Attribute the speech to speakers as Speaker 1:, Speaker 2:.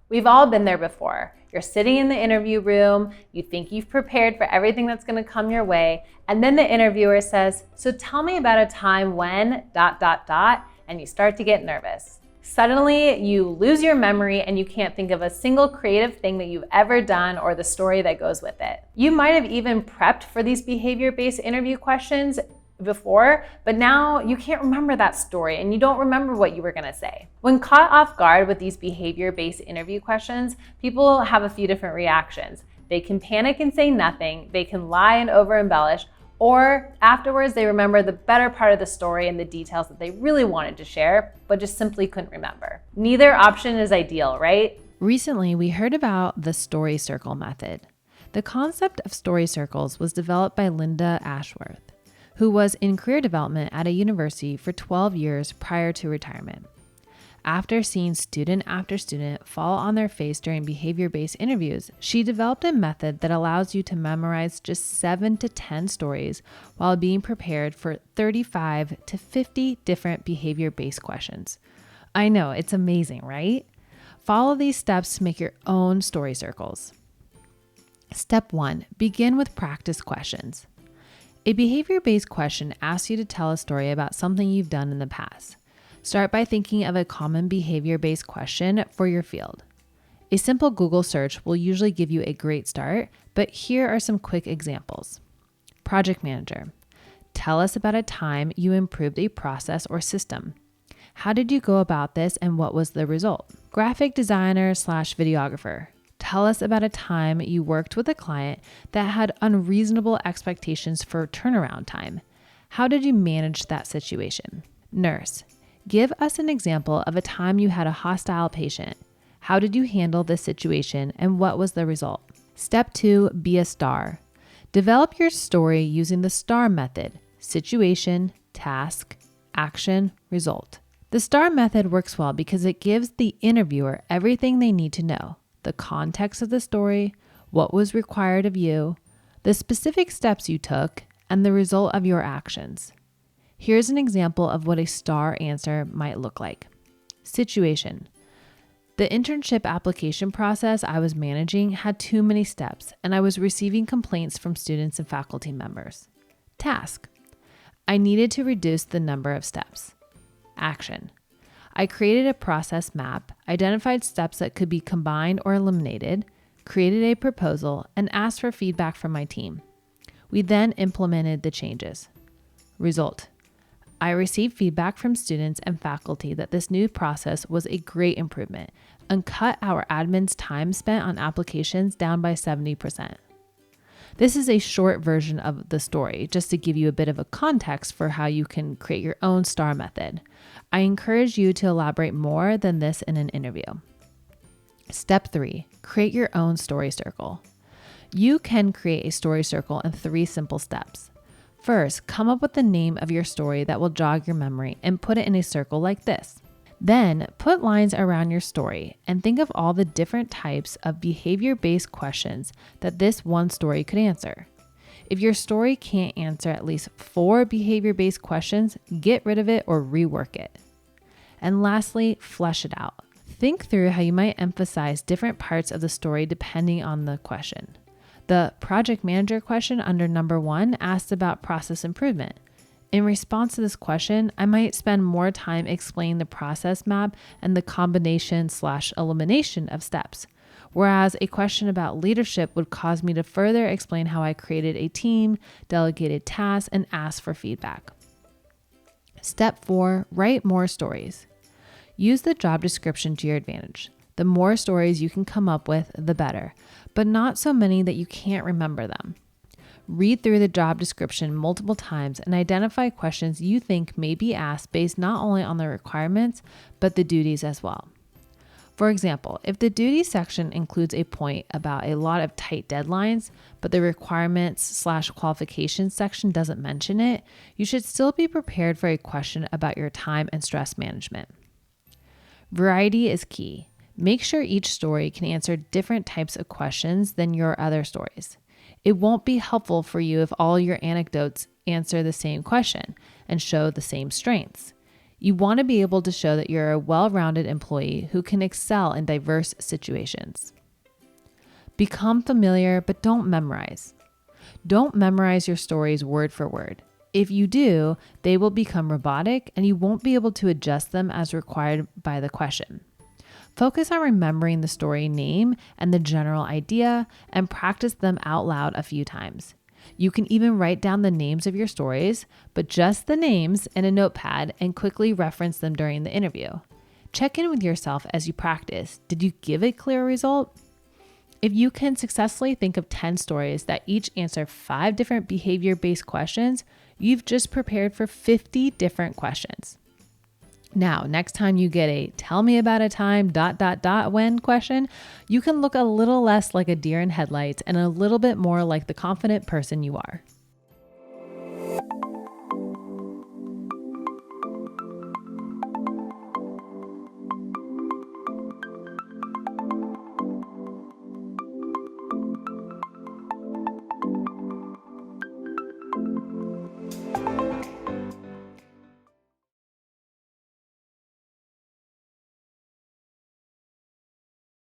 Speaker 1: We've all been there before. You're sitting in the interview room, you think you've prepared for everything that's going to come your way, and then the interviewer says, "So tell me about a time when ... and you start to get nervous. Suddenly, you lose your memory and you can't think of a single creative thing that you've ever done or the story that goes with it. You might have even prepped for these behavior-based interview questions before, but now you can't remember that story and you don't remember what you were gonna say. When caught off guard with these behavior-based interview questions, people have a few different reactions. They can panic and say nothing, they can lie and over-embellish, or afterwards they remember the better part of the story and the details that they really wanted to share, but just simply couldn't remember. Neither option is ideal, right?
Speaker 2: Recently, we heard about the story circle method. The concept of story circles was developed by Linda Ashworth, who was in career development at a university for 12 years prior to retirement. After seeing student after student fall on their face during behavior-based interviews, she developed a method that allows you to memorize just 7 to 10 stories while being prepared for 35 to 50 different behavior-based questions. I know, it's amazing, right? Follow these steps to make your own story circles. Step 1, begin with practice questions. A behavior-based question asks you to tell a story about something you've done in the past. Start by thinking of a common behavior-based question for your field. A simple Google search will usually give you a great start, but here are some quick examples. Project manager. Tell us about a time you improved a process or system. How did you go about this and what was the result? Graphic designer / videographer. Tell us about a time you worked with a client that had unreasonable expectations for turnaround time. How did you manage that situation? Nurse. Give us an example of a time you had a hostile patient. How did you handle this situation and what was the result? Step 2, be a star. Develop your story using the STAR method: situation, task, action, result. The STAR method works well because it gives the interviewer everything they need to know: the context of the story, what was required of you, the specific steps you took, and the result of your actions. Here's an example of what a STAR answer might look like. Situation. The internship application process I was managing had too many steps, and I was receiving complaints from students and faculty members. Task. I needed to reduce the number of steps. Action. I created a process map, identified steps that could be combined or eliminated, created a proposal, and asked for feedback from my team. We then implemented the changes. Result. I received feedback from students and faculty that this new process was a great improvement and cut our admin's time spent on applications down by 70%. This is a short version of the story, just to give you a bit of a context for how you can create your own STAR method. I encourage you to elaborate more than this in an interview. Step 3, create your own story circle. You can create a story circle in 3 simple steps. First, come up with the name of your story that will jog your memory and put it in a circle like this. Then, put lines around your story and think of all the different types of behavior-based questions that this one story could answer. If your story can't answer at least 4 behavior-based questions, get rid of it or rework it. And lastly, flesh it out. Think through how you might emphasize different parts of the story depending on the question. The project manager question under number 1 asked about process improvement. In response to this question, I might spend more time explaining the process map and the combination / elimination of steps, whereas a question about leadership would cause me to further explain how I created a team, delegated tasks, and asked for feedback. Step 4, write more stories. Use the job description to your advantage. The more stories you can come up with, the better, but not so many that you can't remember them. Read through the job description multiple times and identify questions you think may be asked based not only on the requirements, but the duties as well. For example, if the duties section includes a point about a lot of tight deadlines, but the requirements / qualifications section doesn't mention it, you should still be prepared for a question about your time and stress management. Variety is key. Make sure each story can answer different types of questions than your other stories. It won't be helpful for you if all your anecdotes answer the same question and show the same strengths. You want to be able to show that you're a well-rounded employee who can excel in diverse situations. Become familiar, but don't memorize. Don't memorize your stories word for word. If you do, they will become robotic and you won't be able to adjust them as required by the question. Focus on remembering the story name and the general idea and practice them out loud a few times. You can even write down the names of your stories, but just the names in a notepad and quickly reference them during the interview. Check in with yourself as you practice. Did you give a clear result? If you can successfully think of 10 stories that each answer 5 different behavior-based questions, you've just prepared for 50 different questions. Now, next time you get a tell me about a time ... when question, you can look a little less like a deer in headlights and a little bit more like the confident person you are.